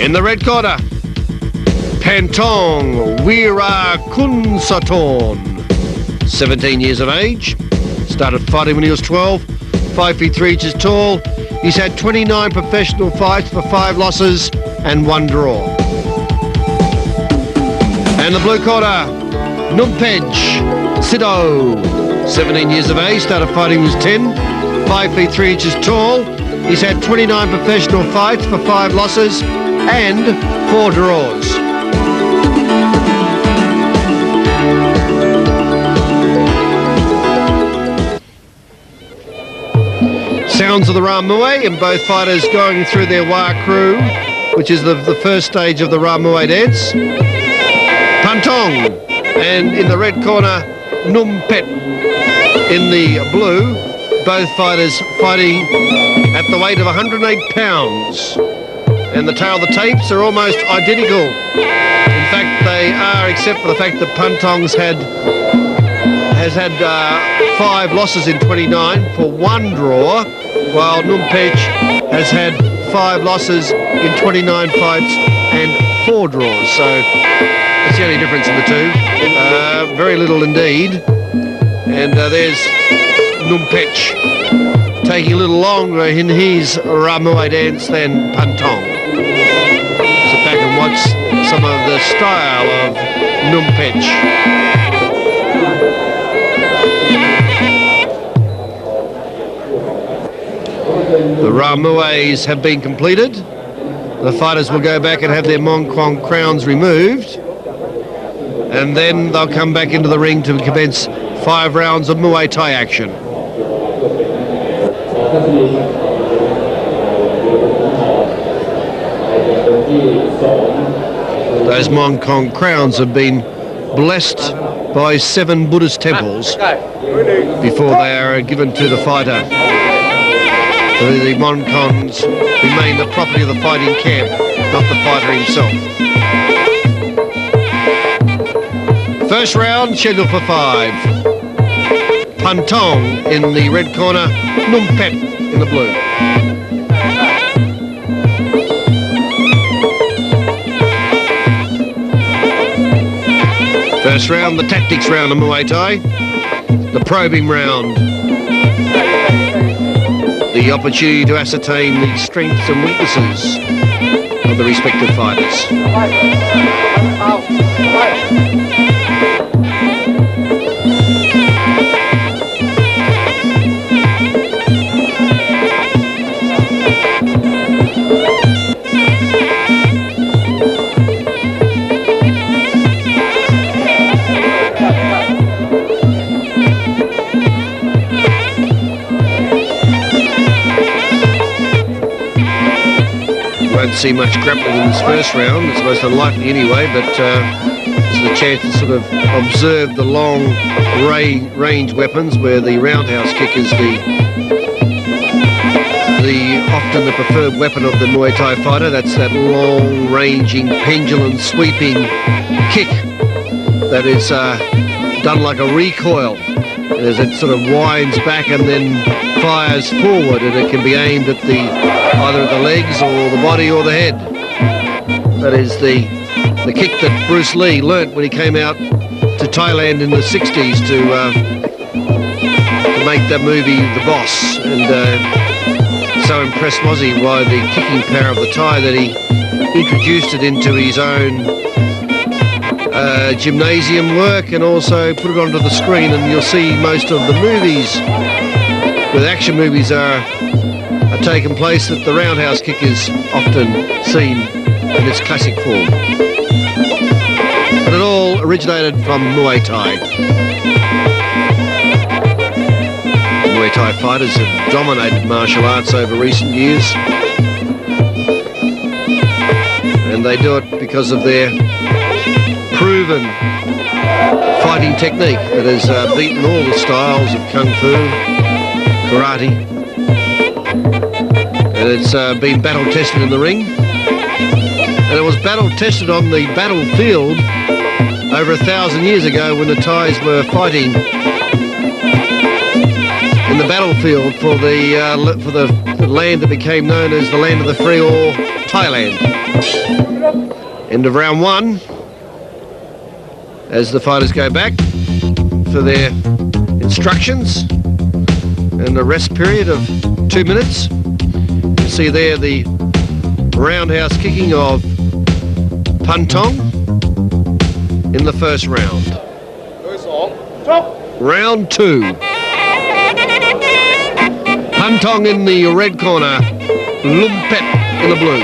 In the red corner, Panthong Veerakulsunthorn, 17 years of age, started fighting when he was 12, 5 feet 3 inches tall. He's had 29 professional fights for 5 losses and 1 draw. And the blue corner, Numpetch, Sid-O, 17 years of age, started fighting when he was 10, 5 feet 3 inches tall. He's had 29 professional fights for 5 losses and 4 draws. Sounds of the Ramue, and both fighters going through their Wa crew, which is the first stage of the Ramue dance. Panthong, and in the red corner, Numpetch in the blue. Both fighters fighting at the weight of 108 pounds. And the tail of the tapes are almost identical. In fact, they are, except for the fact that Panthong's has had 5 losses in 29 for 1 draw, while Numpetch has had 5 losses in 29 fights and 4 draws. So that's the only difference in the two. Very little indeed. And there's Numpetch taking a little longer in his Ramue dance than Panthong. Sit back and watch some of the style of Numpetch. The Ramues have been completed. The fighters will go back and have their Mongkong crowns removed, and then they'll come back into the ring to commence 5 rounds of Muay Thai action. Those Mongkong crowns have been blessed by 7 Buddhist temples before they are given to the fighter. The Mongkongs remain the property of the fighting camp, not the fighter himself. First round scheduled for 5. Panthong in the red corner, Numpetch in the blue. First round, the tactics round of Muay Thai, the probing round, the opportunity to ascertain the strengths and weaknesses of the respective fighters. Won't see much grappling in this first round. It's most unlikely anyway, but this is a chance to sort of observe the long range weapons, where the roundhouse kick is often the preferred weapon of the Muay Thai fighter. That's that long ranging pendulum sweeping kick that is done like a recoil, as it sort of winds back and then fires forward, and it can be aimed at either at the legs or the body or the head. That is the kick that Bruce Lee learnt when he came out to Thailand in the 60s to make that movie The Boss, and so impressed was he by the kicking power of the Thai that he introduced it into his own gymnasium work, and also put it onto the screen. And you'll see most of the movies, where the action movies are taking place, that the roundhouse kick is often seen in its classic form. But it all originated from Muay Thai. Muay Thai fighters have dominated martial arts over recent years, and they do it because of their proven fighting technique that has beaten all the styles of Kung Fu, Karate, and it's been battle tested in the ring, and it was battle tested on the battlefield over 1,000 years ago, when the Thais were fighting in the battlefield for the land that became known as the land of the free, or Thailand. End of round one, as the fighters go back for their instructions and a rest period of 2 minutes. You see there the roundhouse kicking of Panthong in the first round. Round two. Panthong in the red corner, Numpetch in the blue.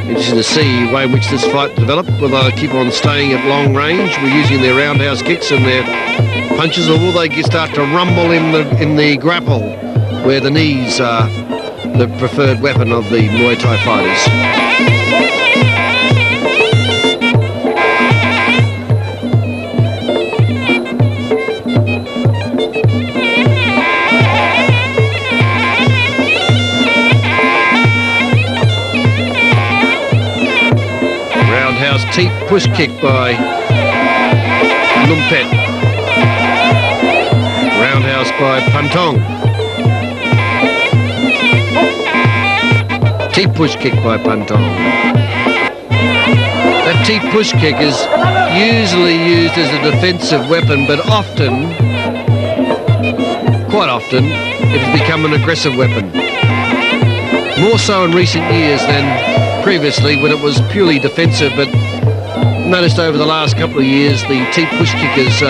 Interesting to see the way in which this fight developed. Will they keep on staying at long range? We're using their roundhouse kicks and their punches, or will they start to rumble in the grapple, where the knees are the preferred weapon of the Muay Thai fighters? Teep push kick by Numpetch. Roundhouse by Panthong. Teep push kick by Panthong. That teep push kick is usually used as a defensive weapon, but often, quite often, it has become an aggressive weapon. More so in recent years than previously, when it was purely defensive, but noticed over the last couple of years the teep push kick has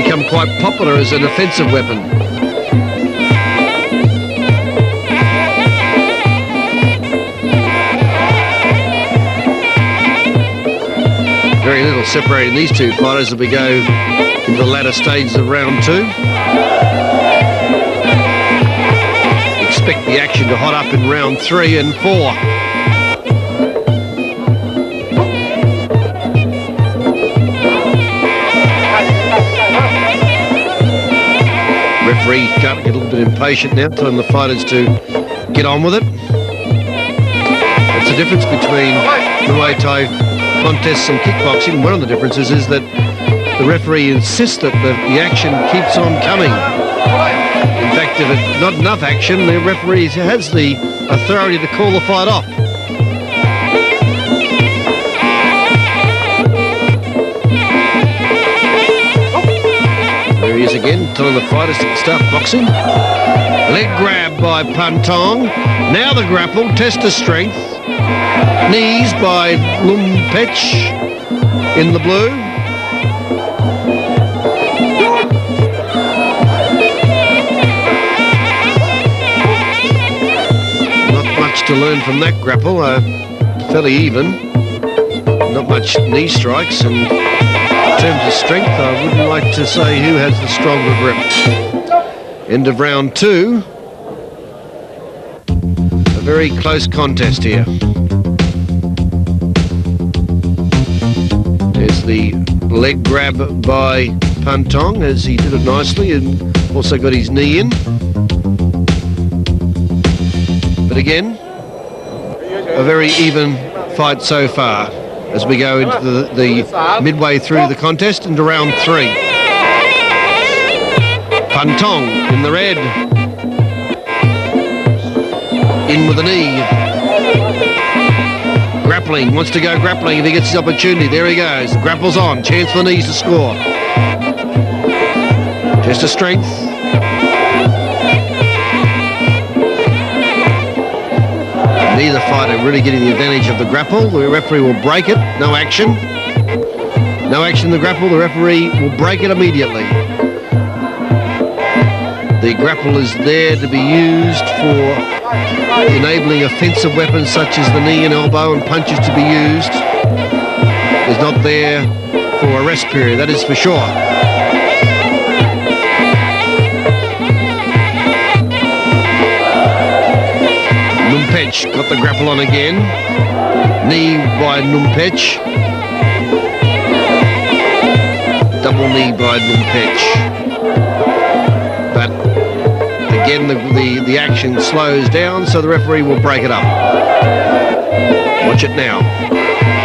become quite popular as an offensive weapon. Very little separating these two fighters as we go into the latter stages of round two. Expect the action to hot up in round 3 and 4. Referee can't get a little bit impatient now, telling the fighters to get on with it. That's the difference between Muay Thai contests and kickboxing. One of the differences is that the referee insists that the action keeps on coming. In fact, if it's not enough action, the referee has the authority to call the fight off. There he is again, telling the fighters to start boxing. Leg grab by Panthong. Now the grapple, test of strength. Knees by Numpetch in the blue. Not much to learn from that grapple, fairly even. Not much knee strikes, and in terms of strength, I wouldn't like to say who has the stronger grip. End of round 2. A very close contest here. There's the leg grab by Panthong, as he did it nicely and also got his knee in. But again, a very even fight so far, as we go into the midway through the contest into round 3. Panthong in the red. In with the knee. Grappling, wants to go grappling if he gets his opportunity. There he goes. The grapple's on. Chance for the knees to score. Test of strength. Neither fighter really getting the advantage of the grapple. The referee will break it. No action. No action in the grapple. The referee will break it immediately. The grapple is there to be used for enabling offensive weapons such as the knee and elbow and punches to be used. It's not there for a rest period, that is for sure. Numpetch got the grapple on again. Knee by Numpetch. Double knee by Numpetch. But again, the action slows down, so the referee will break it up. Watch it now.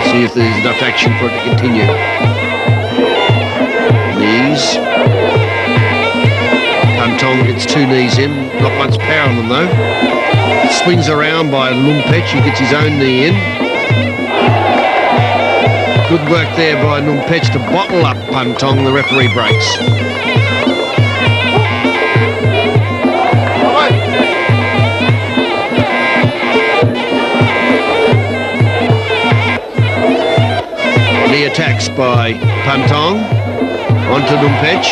See if there's enough action for it to continue. Knees. Panthong gets 2 knees in, not much power on them though. Swings around by Numpetch, he gets his own knee in. Good work there by Numpetch to bottle up Panthong, the referee breaks. Knee attacks by Panthong onto Numpetch.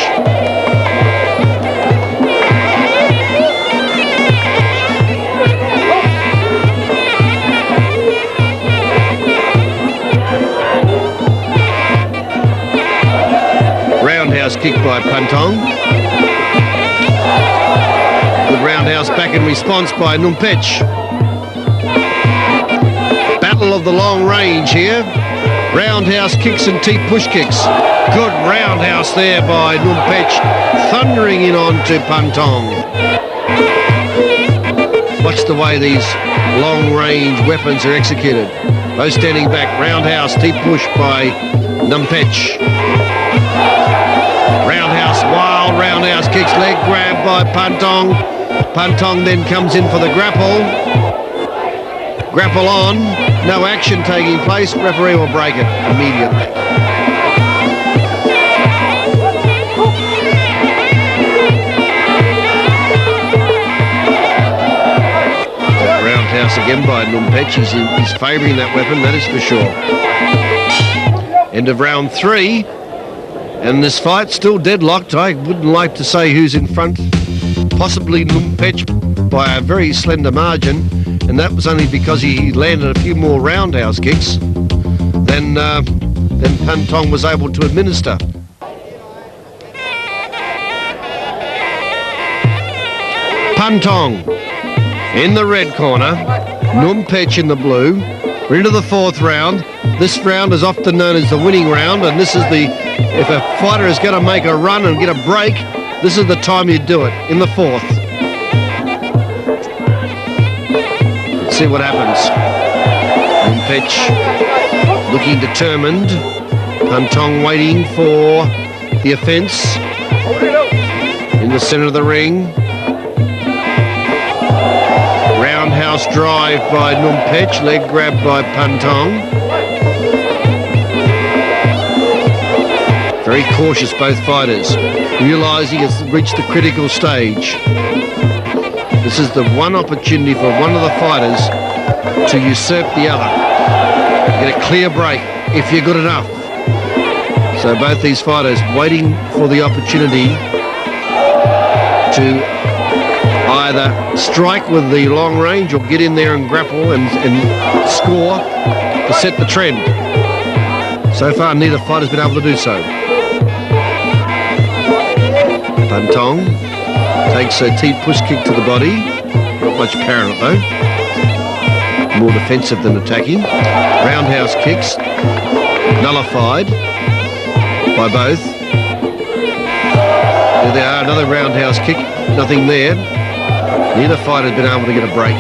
Roundhouse kick by Panthong. Good roundhouse back in response by Numpetch. Battle of the long range here. Roundhouse kicks and teep push kicks. Good roundhouse there by Numpetch, thundering in onto Panthong. Watch the way these long range weapons are executed. Both standing back. Roundhouse teep push by Numpetch. Roundhouse, wild roundhouse kicks, leg grab by Panthong. Panthong then comes in for the grapple. Grapple on, no action taking place, referee will break it immediately. Roundhouse again by Numpetch, he's favouring that weapon, that is for sure. End of round 3. And this fight still deadlocked. I wouldn't like to say who's in front. Possibly Numpetch by a very slender margin, and that was only because he landed a few more roundhouse kicks than Panthong was able to administer. Panthong in the red corner, Numpetch in the blue. We're into the 4th round. This round is often known as the winning round, and this is if a fighter is going to make a run and get a break, this is the time you do it, in the 4th. Let's see what happens. Numpetch looking determined. Panthong waiting for the offence. In the centre of the ring. Roundhouse drive by Numpetch, leg grab by Panthong. Very cautious, both fighters, realising it's reached the critical stage. This is the one opportunity for one of the fighters to usurp the other. Get a clear break if you're good enough. So both these fighters waiting for the opportunity to either strike with the long range or get in there and grapple and score to set the trend. So far, neither fighter's been able to do so. Panthong takes a teep push kick to the body. Not much power in it though. More defensive than attacking. Roundhouse kicks. Nullified by both. There they are, another roundhouse kick. Nothing there. Neither fighter has been able to get a break.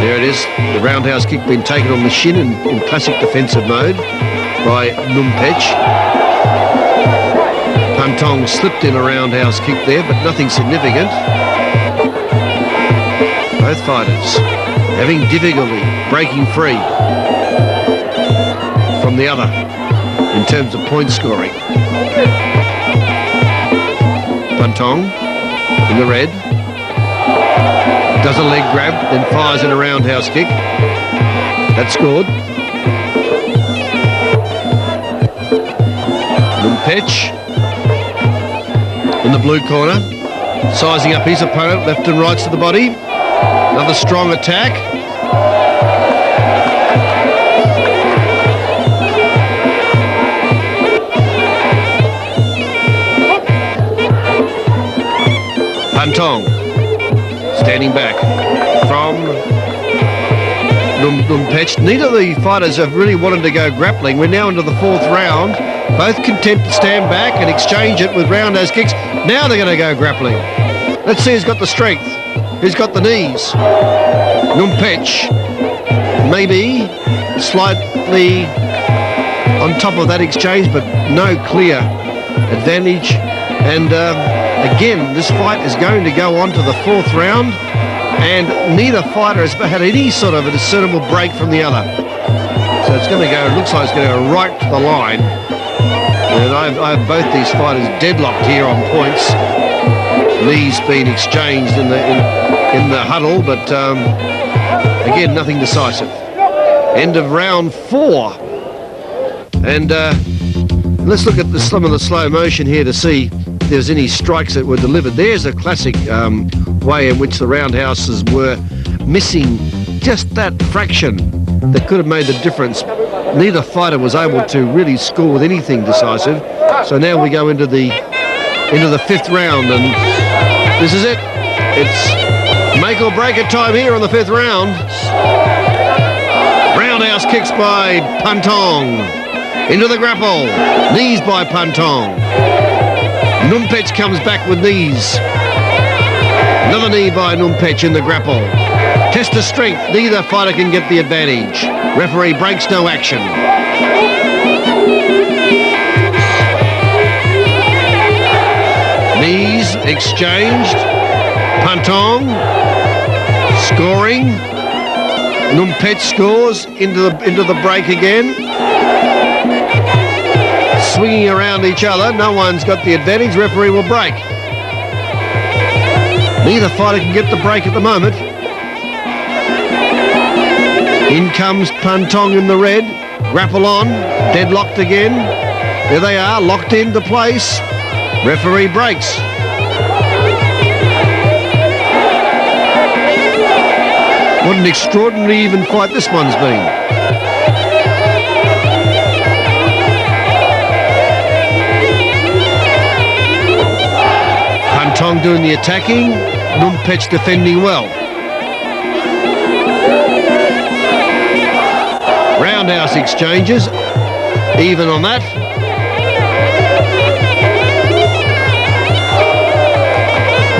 There it is. The roundhouse kick being taken on the shin in classic defensive mode by Numpetch. Panthong slipped in a roundhouse kick there, but nothing significant. Both fighters having difficulty breaking free from the other in terms of point scoring. Panthong in the red does a leg grab, then fires in a roundhouse kick. That scored. Numpetch in the blue corner, sizing up his opponent, left and rights to the body. Another strong attack. Panthong standing back from Numpetch. Neither of the fighters have really wanted to go grappling. We're now into the 4th round. Both content to stand back and exchange it with roundhouse kicks. Now they're going to go grappling. Let's see who's got the strength, who's got the knees. Numpetch maybe slightly on top of that exchange, but no clear advantage. And again, this fight is going to go on to the 4th round, and neither fighter has had any sort of a discernible break from the other. So it's going to go, it looks like it's going to go right to the line. And I have both these fighters deadlocked here on points. Knees being exchanged in the huddle, but again, nothing decisive. End of round 4. And let's look at some of the slow motion here to see if there's any strikes that were delivered. There's a classic way in which the roundhouses were missing just that fraction that could have made the difference. Neither fighter was able to really score with anything decisive. So now we go into the 5th round, and this is it. It's make or break it time here on the 5th round. Roundhouse kicks by Panthong. Into the grapple. Knees by Panthong. Numpetch comes back with knees. Another knee by Numpetch in the grapple. Test of strength. Neither fighter can get the advantage. Referee breaks, no action. Knees exchanged. Panthong scoring. Numpetch scores into the break again. Swinging around each other. No one's got the advantage. Referee will break. Neither fighter can get the break at the moment. In comes Panthong in the red. Grapple on. Deadlocked again. There they are, locked into place. Referee breaks. What an extraordinary even fight this one's been. Panthong doing the attacking, Numpetch defending well. Roundhouse exchanges, even on that.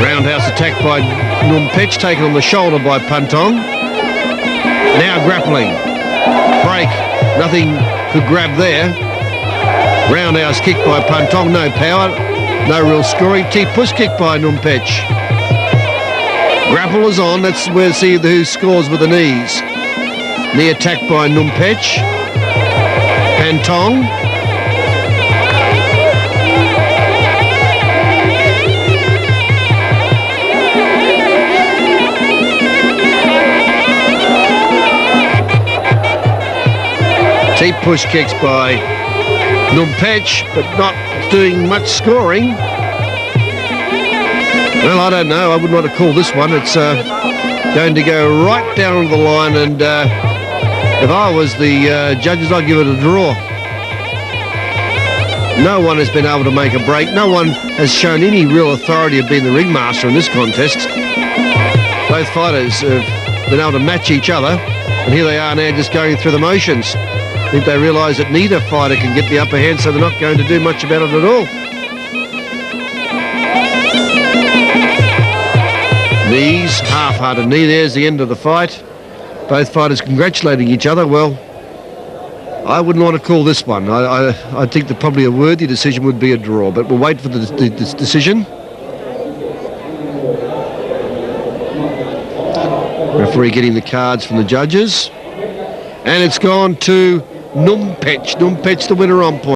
Roundhouse attack by Numpetch, taken on the shoulder by Panthong. Now grappling. Break. Nothing could grab there. Roundhouse kick by Panthong, no power. No real scoring. T-push kick by Numpetch. Grapple is on. That's where we see who scores with the knees. Knee attack by Numpetch. Panthong. T-push kicks by Numpetch, but not doing much scoring. Well, I don't know. I wouldn't want to call this one. It's going to go right down the line, and if I was the judges, I'd give it a draw. No one has been able to make a break. No one has shown any real authority of being the ringmaster in this contest. Both fighters have been able to match each other, and here they are now just going through the motions. I think they realise that neither fighter can get the upper hand, so they're not going to do much about it at all. Knees, half-hearted knee. There's the end of the fight. Both fighters congratulating each other. Well, I wouldn't want to call this one. I think that probably a worthy decision would be a draw, but we'll wait for the decision. Referee getting the cards from the judges. And it's gone to Numpetch. Numpetch the winner on point.